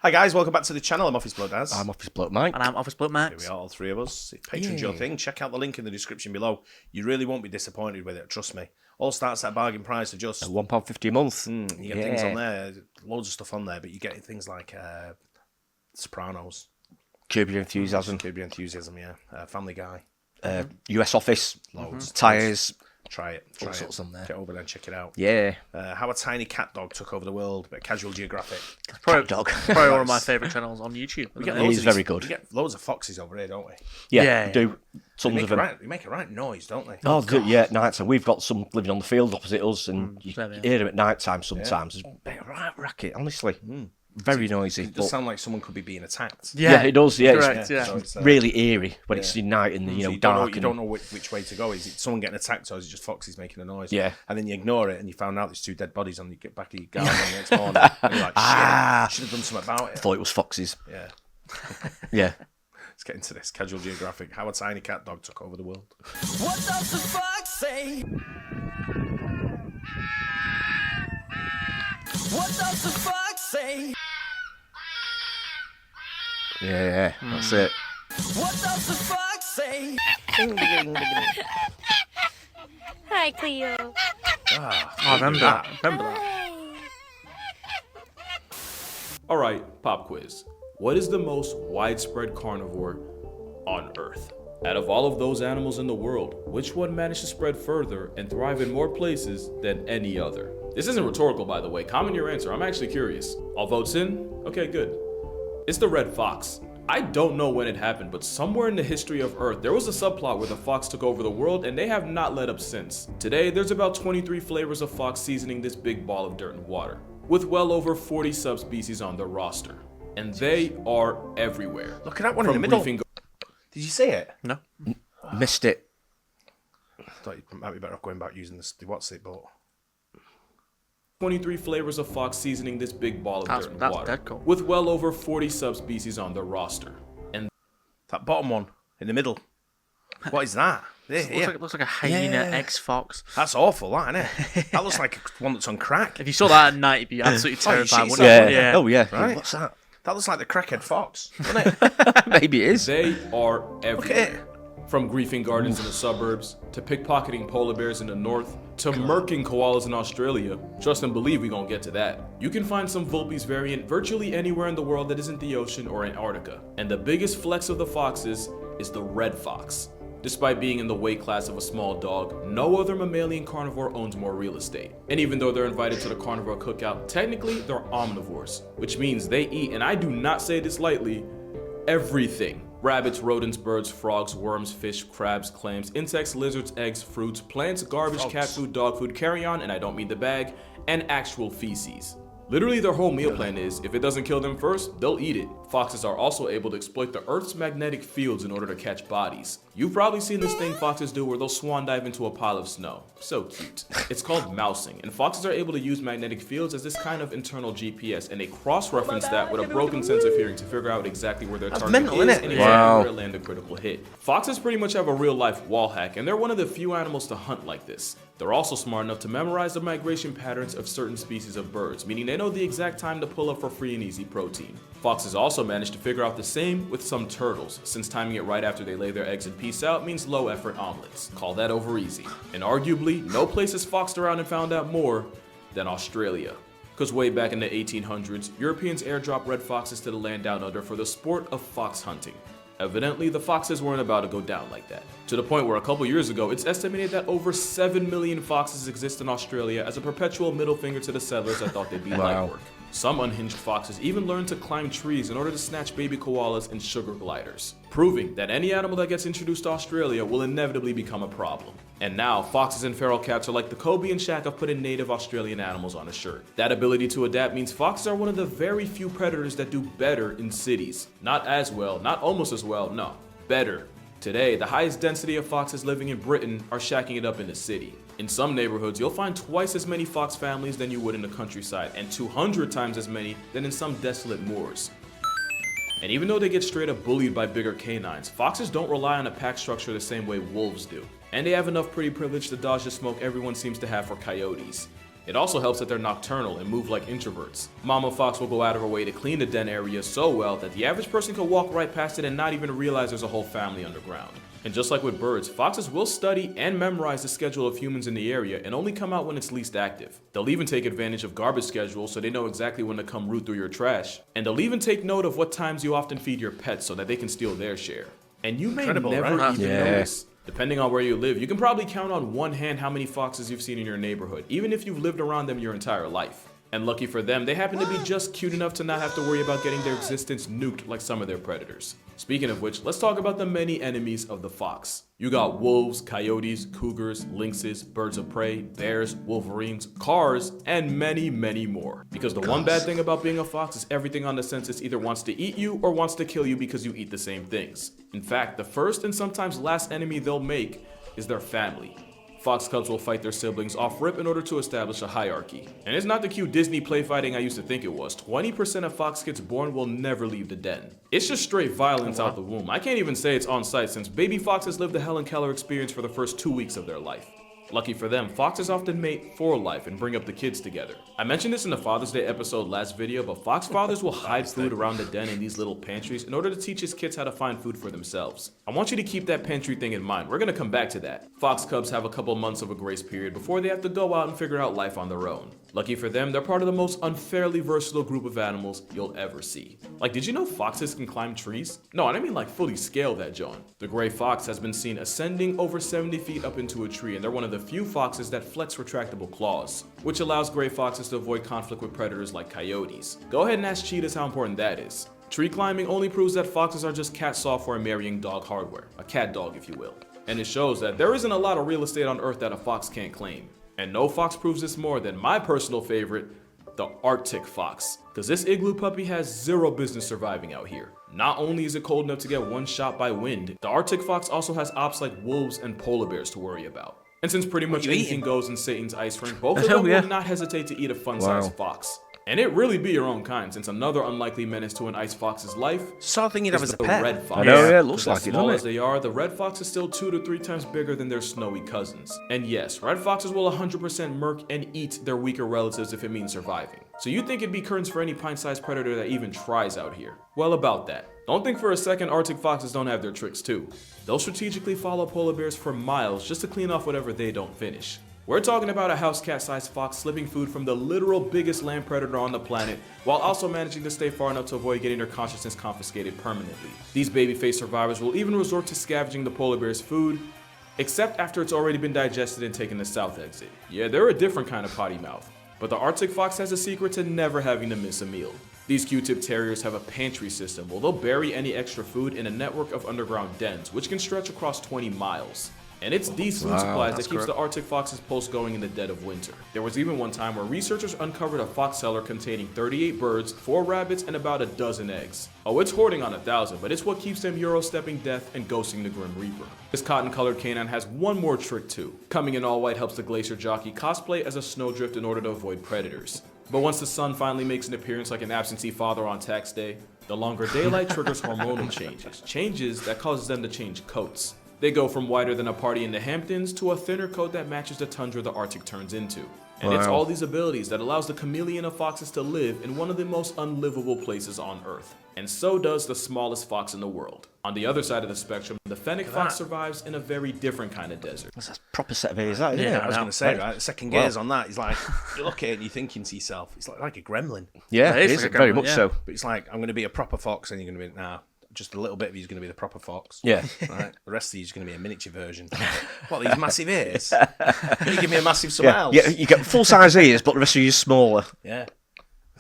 Hi guys, welcome back to the channel. I'm Office Bloke Daz. I'm Office Bloke Mike. And I'm Office Bloke Max. Here we are, all three of us. If Patreon's your thing, check out the link in the description below. You really won't be disappointed with it, trust me. All starts at a bargain price of just £1.50 a month. You get things on there, loads of stuff on there, but you get things like Sopranos. Curb Your Enthusiasm. Curb Your Enthusiasm, yeah. Family Guy. US Office. Loads. Tyres. Try it. All sorts on there. Get over there and check it out. Yeah. How a tiny cat dog took over the world, but Casual Geographic. CatDog. Probably one of my favourite channels on YouTube. He's very good. We get loads of foxes over here, don't we? Yeah, we do. Tons of them. They make a right noise, don't they? Oh, yeah, night time. We've got some living on the field opposite us, and you hear them at night time sometimes. It's a bit of a right racket, honestly. Very noisy. It does sound like someone could be being attacked. Yeah, it does. Yeah, correct, So it's really eerie when it's night and dark. You don't know which way to go. Is it someone getting attacked or is it just foxes making a noise? Yeah. And then you ignore it and you found out there's two dead bodies and you get back to your garden the next morning. And you're like, shit, should have done something about it. I thought it was foxes. Yeah. Yeah. Let's get into this. Casual Geographic. How a tiny cat dog took over the world. What does the fox say? What does the fox say? Yeah, that's it. What does the fox say? Hi, Cleo. I remember that. Alright, pop quiz. What is the most widespread carnivore on Earth? Out of all of those animals in the world, which one managed to spread further and thrive in more places than any other? This isn't rhetorical, by the way. Comment your answer. I'm actually curious. All votes in? Okay, good. It's the red fox. I don't know when it happened, but somewhere in the history of Earth, there was a subplot where the fox took over the world, and they have not let up since. Today, there's about 23 flavors of fox seasoning this big ball of dirt and water, with well over 40 subspecies on their roster. And they are everywhere. Look at that one in the middle. Did you see it? No. Missed it. I thought you might be better off going back using the what's it, but 23 flavors of fox seasoning this big ball of dirt and that's water, dead cool. with well over 40 subspecies on their roster. And that bottom one in the middle. What is that? Looks like a hyena X-Fox. That's awful, that, isn't it? That looks like one that's on crack. If you saw that at night, you'd be absolutely terrified, shit wouldn't Yeah. you? Yeah. Oh, yeah. Right. What's that? That looks like the crackhead fox, doesn't it? Maybe it is. they are Look at everywhere. it. From griefing gardens in the suburbs, to pickpocketing polar bears in the north, to murking koalas in Australia. Trust and believe we gonna get to that. You can find some Vulpes variant virtually anywhere in the world that isn't the ocean or Antarctica. And the biggest flex of the foxes is the red fox. Despite being in the weight class of a small dog, no other mammalian carnivore owns more real estate. And even though they're invited to the carnivore cookout, technically they're omnivores, which means they eat, and I do not say this lightly, everything. Rabbits, rodents, birds, frogs, worms, fish, crabs, clams, insects, lizards, eggs, fruits, plants, garbage, cat food, dog food, carry-on, and I don't mean the bag, and actual feces. Literally their whole meal plan is, if it doesn't kill them first, they'll eat it. Foxes are also able to exploit the Earth's magnetic fields in order to catch bodies. You've probably seen this thing foxes do where they'll swan dive into a pile of snow. So cute. It's called mousing, and foxes are able to use magnetic fields as this kind of internal GPS, and they cross-reference that with a broken sense of hearing to figure out exactly where their target mental, is innit? and exactly Wow. where to land a critical hit. Foxes pretty much have a real-life wall hack, and they're one of the few animals to hunt like this. They're also smart enough to memorize the migration patterns of certain species of birds, meaning they know the exact time to pull up for free and easy protein. Foxes also managed to figure out the same with some turtles, since timing it right after they lay their eggs and peace out means low effort omelets. Call that over easy. And arguably, no place has foxed around and found out more than Australia. Because way back in the 1800s, Europeans airdropped red foxes to the land down under for the sport of fox hunting. Evidently, the foxes weren't about to go down like that. To the point where a couple years ago, it's estimated that over 7 million foxes exist in Australia as a perpetual middle finger to the settlers that thought they'd be light work. Some unhinged foxes even learned to climb trees in order to snatch baby koalas and sugar gliders, proving that any animal that gets introduced to Australia will inevitably become a problem. And now, foxes and feral cats are like the Kobe and Shaq of putting native Australian animals on a shirt. That ability to adapt means foxes are one of the very few predators that do better in cities. Not as well, not almost as well, no, better. Today, the highest density of foxes living in Britain are shacking it up in the city. In some neighborhoods, you'll find twice as many fox families than you would in the countryside, and 200 times as many than in some desolate moors. And even though they get straight up bullied by bigger canines, foxes don't rely on a pack structure the same way wolves do. And they have enough pretty privilege to dodge the smoke everyone seems to have for coyotes. It also helps that they're nocturnal and move like introverts. Mama fox will go out of her way to clean the den area so well that the average person can walk right past it and not even realize there's a whole family underground. And just like with birds, foxes will study and memorize the schedule of humans in the area and only come out when it's least active. They'll even take advantage of garbage schedules so they know exactly when to come root through your trash. And they'll even take note of what times you often feed your pets so that they can steal their share. And you may never even notice. Depending on where you live, you can probably count on one hand how many foxes you've seen in your neighborhood, even if you've lived around them your entire life. And lucky for them, they happen to be just cute enough to not have to worry about getting their existence nuked like some of their predators. Speaking of which, let's talk about the many enemies of the fox. You got wolves, coyotes, cougars, lynxes, birds of prey, bears, wolverines, cars, and many, many more. Because the one bad thing about being a fox is everything on the census either wants to eat you or wants to kill you because you eat the same things. In fact, the first and sometimes last enemy they'll make is their family. Fox cubs will fight their siblings off rip in order to establish a hierarchy. And it's not the cute Disney play fighting I used to think it was. 20% of fox kids born will never leave the den. It's just straight violence out the womb. I can't even say it's on site since baby foxes live the Helen Keller experience for the first 2 weeks of their life. Lucky for them, foxes often mate for life and bring up the kids together. I mentioned this in the Father's Day episode last video, but fox fathers will hide food around the den in these little pantries in order to teach his kids how to find food for themselves. I want you to keep that pantry thing in mind. We're gonna come back to that. Fox cubs have a couple months of a grace period before they have to go out and figure out life on their own. Lucky for them, they're part of the most unfairly versatile group of animals you'll ever see. Like, did you know foxes can climb trees? No, I don't mean like fully scale that, John. The gray fox has been seen ascending over 70 feet up into a tree, and they're one of the few foxes that flex retractable claws, which allows gray foxes to avoid conflict with predators like coyotes. Go ahead and ask cheetahs how important that is. Tree climbing only proves that foxes are just cat software marrying dog hardware, a cat dog if you will. And it shows that there isn't a lot of real estate on Earth that a fox can't claim. And no fox proves this more than my personal favorite, the Arctic fox. Because this igloo puppy has zero business surviving out here. Not only is it cold enough to get one shot by wind, the Arctic fox also has ops like wolves and polar bears to worry about. And since pretty much anything goes in Satan's ice rink, both of them will not hesitate to eat a fun-sized fox. And it really be your own kind, since another unlikely menace to an ice fox's life sort of thing you'd have as a pet. Red fox. I know, yeah, it looks like as it, small doesn't as they are, the red fox is still 2 to 3 times bigger than their snowy cousins. And yes, red foxes will 100% murk and eat their weaker relatives if it means surviving. So you'd think it'd be curtains for any pint-sized predator that even tries out here. Well, about that. Don't think for a second Arctic foxes don't have their tricks too. They'll strategically follow polar bears for miles just to clean off whatever they don't finish. We're talking about a house cat-sized fox slipping food from the literal biggest land predator on the planet, while also managing to stay far enough to avoid getting their consciousness confiscated permanently. These baby-faced survivors will even resort to scavenging the polar bear's food, except after it's already been digested and taken the south exit. Yeah, they're a different kind of potty mouth. But the Arctic fox has a secret to never having to miss a meal. These Q-tip terriers have a pantry system where they'll bury any extra food in a network of underground dens, which can stretch across 20 miles. And it's these food supplies that keeps the Arctic fox's pulse going in the dead of winter. There was even one time where researchers uncovered a fox cellar containing 38 birds, 4 rabbits, and about a dozen eggs. Oh, it's hoarding on 1,000, but it's what keeps them Euro-stepping death and ghosting the Grim Reaper. This cotton-colored canine has one more trick too. Coming in all white helps the glacier jockey cosplay as a snowdrift in order to avoid predators. But once the sun finally makes an appearance like an absentee father on tax day, the longer daylight triggers hormonal changes that causes them to change coats. They go from whiter than a party in the Hamptons to a thinner coat that matches the tundra the Arctic turns into. And it's all these abilities that allows the chameleon of foxes to live in one of the most unlivable places on Earth. And so does the smallest fox in the world. On the other side of the spectrum, the fennec fox survives in a very different kind of desert. That's a proper set of ears, that, isn't it? I was going to say, right? The second gaze on that is like, you look at it and you're thinking to yourself, it's like a gremlin. Yeah, it is is, like a very gremlin, much yeah. so. But it's like, I'm going to be a proper fox, and you're going to be, nah, just a little bit of you's going to be the proper fox. Yeah. Right? The rest of you's going to be a miniature version. What, these massive ears? You give me a massive something else. Yeah, you get full-size ears, but the rest of you is smaller. Yeah.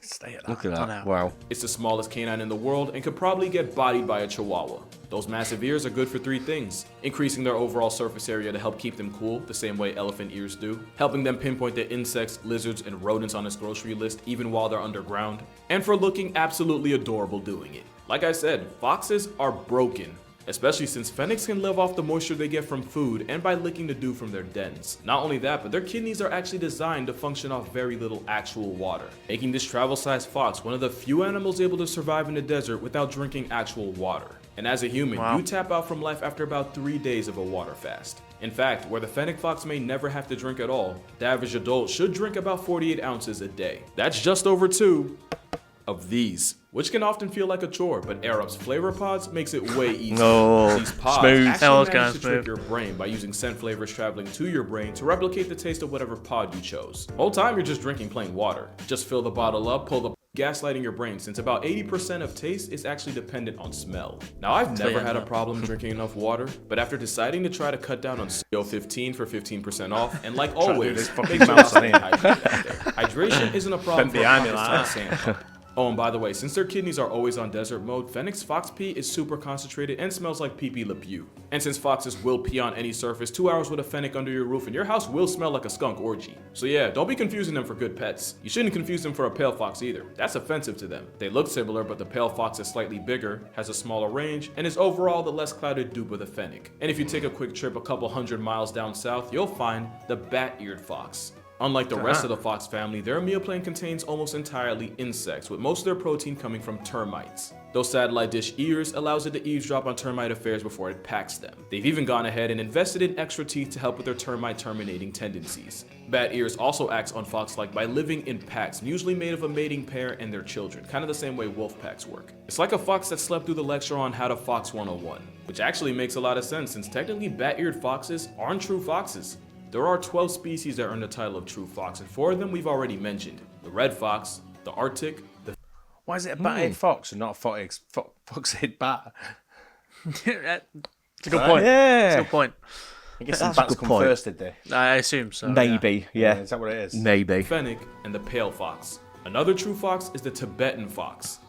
Stay at that. Look at that. Wow. It's the smallest canine in the world and could probably get bodied by a chihuahua. Those massive ears are good for 3 things: increasing their overall surface area to help keep them cool, the same way elephant ears do, helping them pinpoint the insects, lizards, and rodents on its grocery list even while they're underground, and for looking absolutely adorable doing it. Like I said, foxes are broken, especially since fennecs can live off the moisture they get from food and by licking the dew from their dens. Not only that, but their kidneys are actually designed to function off very little actual water, making this travel-sized fox one of the few animals able to survive in the desert without drinking actual water. And as a human, you tap out from life after about 3 days of a water fast. In fact, where the fennec fox may never have to drink at all, the average adult should drink about 48 ounces a day. That's just over 2 of these, which can often feel like a chore, but Air Up's flavor pods makes it way easier. No, These pods smooth. actually manage to trick your brain by using scent flavors traveling to your brain to replicate the taste of whatever pod you chose. Whole time you're just drinking plain water. Just fill the bottle up, pull the gaslighting your brain, since about 80% of taste is actually dependent on smell. Now, I've never had a problem drinking enough water, but after deciding to try to cut down on CO15 for 15% off, and like always, make sure to stay hydrated. Hydration isn't a problem for a sand pump. Oh, and by the way, since their kidneys are always on desert mode, Fennec's fox pee is super concentrated and smells like pee-pee le pew. And since foxes will pee on any surface, 2 hours with a Fennec under your roof and your house will smell like a skunk orgy. So yeah, don't be confusing them for good pets. You shouldn't confuse them for a pale fox either. That's offensive to them. They look similar, but the pale fox is slightly bigger, has a smaller range, and is overall the less clouded dupe of the Fennec. And if you take a quick trip a couple hundred miles down south, you'll find the bat-eared fox. Unlike the rest of the fox family, their meal plan contains almost entirely insects, with most of their protein coming from termites. Those satellite dish ears allows it to eavesdrop on termite affairs before it packs them. They've even gone ahead and invested in extra teeth to help with their termite terminating tendencies. Bat ears also acts on fox-like by living in packs, usually made of a mating pair and their children, kind of the same way wolf packs work. It's like a fox that slept through the lecture on How to Fox 101, which actually makes a lot of sense since technically bat-eared foxes aren't true foxes. There are 12 species that earn the title of true fox, and 4 of them we've already mentioned. The red fox, the Arctic, the... Why is it a bat-eared fox and not a fox-eared bat? It's a good point. Yeah. It's a good point. I guess That's the a bats good come point. first, did they? I assume so. Maybe, yeah. Is that what it is? Maybe. fennec, and the pale fox. Another true fox is the Tibetan fox.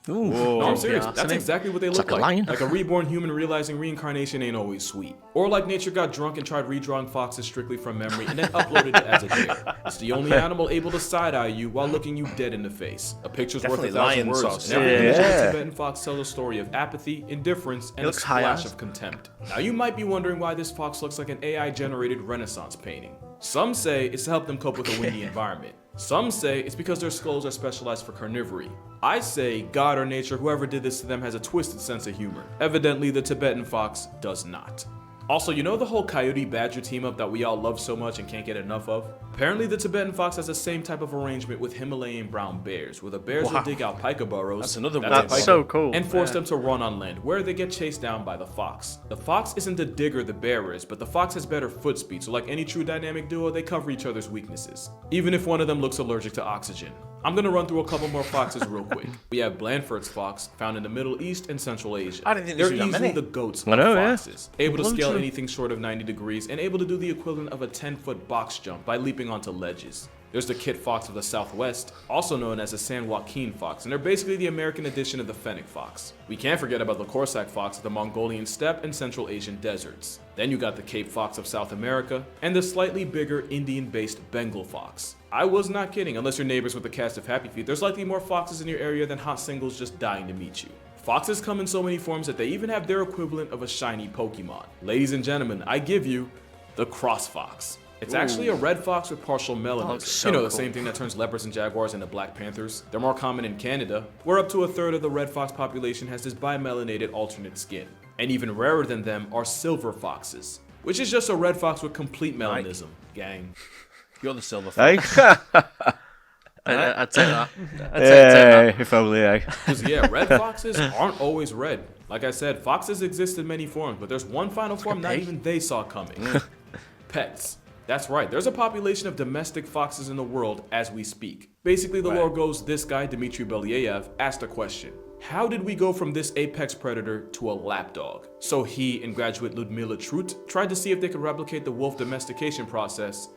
Ooh. No, I'm serious. Yeah, That's exactly what they look like a lion. Like a reborn human realizing reincarnation ain't always sweet. Or like nature got drunk and tried redrawing foxes strictly from memory and then uploaded it as a dare. It's the only animal able to side-eye you while looking you dead in the face. A picture's Definitely worth 1,000 lion words. sauce. And every image of Yeah. the Tibetan fox tells a story of apathy, indifference, and a looks high splash eyes. of contempt. Now you might be wondering why this fox looks like an AI-generated Renaissance painting. Some say it's to help them cope with a windy environment. Some say it's because their skulls are specialized for carnivory. I say God or nature, whoever did this to them, has a twisted sense of humor. Evidently, the Tibetan fox does not. Also, you know the whole coyote-badger team-up that we all love so much and can't get enough of? Apparently, the Tibetan fox has the same type of arrangement with Himalayan brown bears, where the bears will dig out pika burrows. That's another a weird pika, one. So cool. and force them to run on land, where they get chased down by the fox. The fox isn't the digger the bear is, but the fox has better foot speed, so like any true dynamic duo, they cover each other's weaknesses, even if one of them looks allergic to oxygen. I'm gonna run through a couple more foxes real quick. We have Blandford's fox, found in the Middle East and Central Asia. I didn't think They're there was that easily many. the goats of I know, yeah. foxes, able to scale anything short of 90 degrees and able to do the equivalent of a 10-foot box jump by leaping onto ledges. There's the kit fox of the Southwest, also known as the San Joaquin fox, and they're basically the American edition of the fennec fox. We can't forget about the Corsac fox of the Mongolian steppe and Central Asian deserts. Then you got the Cape fox of South America, and the slightly bigger Indian-based Bengal fox. I was not kidding, unless you're neighbors with the cast of Happy Feet, there's likely more foxes in your area than hot singles just dying to meet you. Foxes come in so many forms that they even have their equivalent of a shiny Pokemon. Ladies and gentlemen, I give you the cross fox. It's actually a red fox with partial melanism. looks so You know, the cool. same thing that turns leopards and jaguars into black panthers. They're more common in Canada, where up to a third of the red fox population has this bimelanated alternate skin. And even rarer than them are silver foxes, which is just a red fox with complete melanism, gang. You're the silver fox. Hey? I'd take that. Hey, if only, eh? Because yeah, red foxes aren't always red. Like I said, foxes exist in many forms, but there's one final form not even they saw coming. Pets. That's right, there's a population of domestic foxes in the world as we speak. Basically, the lore goes, this guy, Dmitry Belyaev, asked a question. How did we go from this apex predator to a lapdog? So he and graduate Ludmila Trut tried to see if they could replicate the wolf domestication process,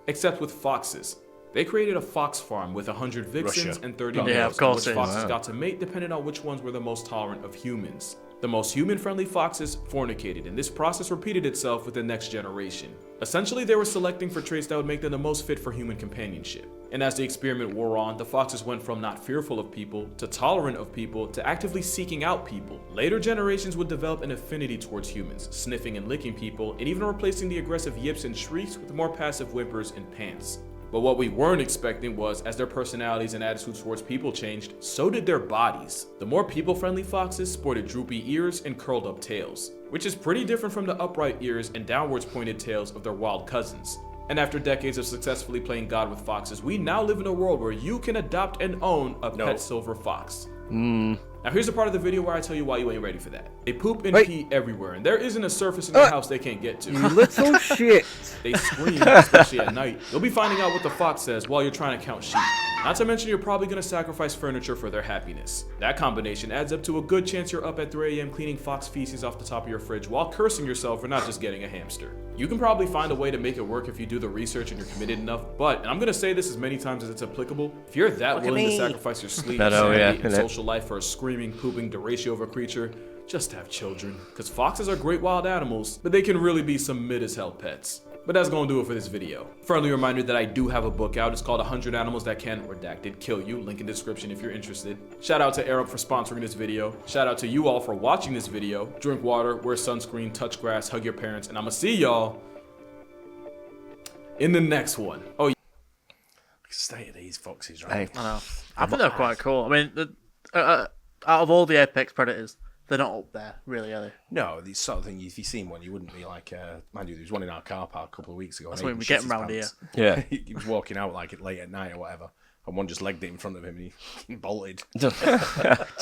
except with foxes. They created a fox farm with 100 vixens Russia. and 30 Yeah, males, of course which it is. foxes got to mate depending on which ones were the most tolerant of humans. The most human-friendly foxes fornicated, and this process repeated itself with the next generation. Essentially, they were selecting for traits that would make them the most fit for human companionship. And as the experiment wore on, the foxes went from not fearful of people, to tolerant of people, to actively seeking out people. Later generations would develop an affinity towards humans, sniffing and licking people, and even replacing the aggressive yips and shrieks with more passive whimpers and pants. But what we weren't expecting was, as their personalities and attitudes towards people changed, so did their bodies. The more people-friendly foxes sported droopy ears and curled up tails, which is pretty different from the upright ears and downwards pointed tails of their wild cousins. And after decades of successfully playing God with foxes, we now live in a world where you can adopt and own a pet silver fox. Now here's the part of the video where I tell you why you ain't ready for that. They poop and pee everywhere, and there isn't a surface in their house they can't get to. You little shit. They scream, especially at night. You'll be finding out what the fox says while you're trying to count sheep. Not to mention you're probably going to sacrifice furniture for their happiness. That combination adds up to a good chance you're up at 3 a.m. cleaning fox feces off the top of your fridge while cursing yourself for not just getting a hamster. You can probably find a way to make it work if you do the research and you're committed enough, but, and I'm going to say this as many times as it's applicable, if you're that willing to sacrifice your sleep, sanity, and social life for a screaming, pooping deratio of a creature, just have children. Because foxes are great wild animals, but they can really be some mid-as-hell pets. But that's gonna do it for this video. Friendly reminder that I do have a book out. It's called 100 Animals That Can, Redacted, Kill You. Link in the description if you're interested. Shout out to Arab for sponsoring this video. Shout out to you all for watching this video. Drink water, wear sunscreen, touch grass, hug your parents, and I'ma see y'all in the next one. Oh, State of these foxes, right? I know. I think they're quite cool. I mean, out of all the apex predators, they're not up there, really, are they? No, these sort of thing. If you seen one, you wouldn't be like, mind you, there was one in our car park a couple of weeks ago. That's and when he we shit get 'em his round pants. Yeah. He was walking out like late at night or whatever, and one just legged it in front of him and he bolted.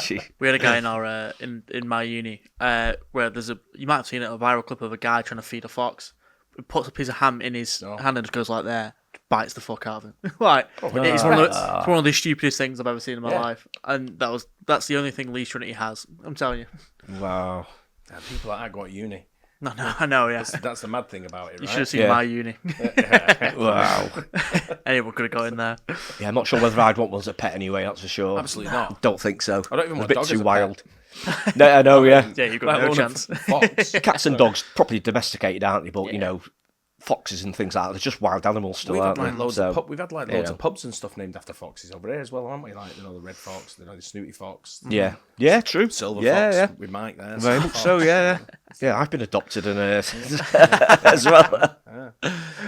Gee. We had a guy in our in my uni where there's you might have seen it, a viral clip of a guy trying to feed a fox. He puts a piece of ham in his hand and just goes like there, bites the fuck out of him. Like it's one of the stupidest things I've ever seen in my life, and that's the only thing Lee's Trinity has. I'm telling you. Wow. Yeah, people like that go at uni. No, I know, yeah. That's the mad thing about it, right? You should have seen my uni. Wow. Anyone could have got in there. Yeah, I'm not sure whether I'd want one as a pet anyway, that's for sure. Absolutely not. Don't think so. I don't even It's want a a dog bit too as a wild. No, I know, yeah. Yeah, you've got Let no alone a chance. fox. Cats and dogs properly domesticated, aren't they? But you know, foxes and things like that, they're just wild animals still, We've aren't had, like, they? loads So, of we've had like loads know. of pubs and stuff named after foxes over here as well, haven't we? Like, you know, the red fox, the snooty fox, yeah, yeah, true. silver yeah, fox yeah. with Mike there. Very silver much so, fox. yeah. Yeah, I've been adopted and as well. But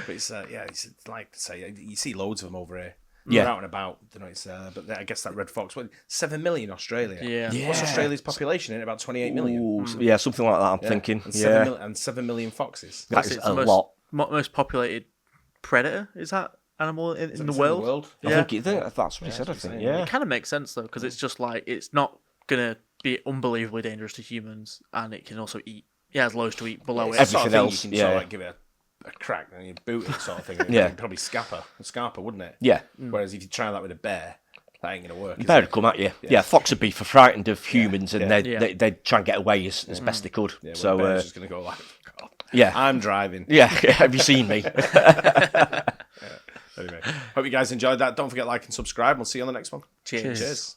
it's it's like to say you see loads of them over here. Yeah. They're out and about. You know, it's but I guess that red fox. 7 million Australia. Yeah. What's Australia's population? In about 28 million. Ooh, yeah, something like that. I'm Yeah. thinking. And Yeah, 7 million foxes. that is It's a the lot. most populated predator, is that animal in the It's in the world? world. I Yeah. think that's what he said. I think. Yeah. It kind of makes sense though, because it's just like it's not gonna be unbelievably dangerous to humans, and it can also eat. It has loads to eat below It's it. the sort of Everything thing else, you can sort of yeah. like give it a crack and you boot it sort of thing. Yeah. It'd probably scarper, wouldn't it? Yeah. Whereas if you try that with a bear, that ain't gonna work. is Bear it? would come at you. Yeah, fox would be for frightened of humans, and Yeah. they'd try and get away as best they could. Yeah, So bear's just gonna go like, "Oh, yeah, I'm driving. yeah. Have you seen me? Anyway, hope you guys enjoyed that. Don't forget to like and subscribe. We'll see you on the next one. Cheers. Cheers.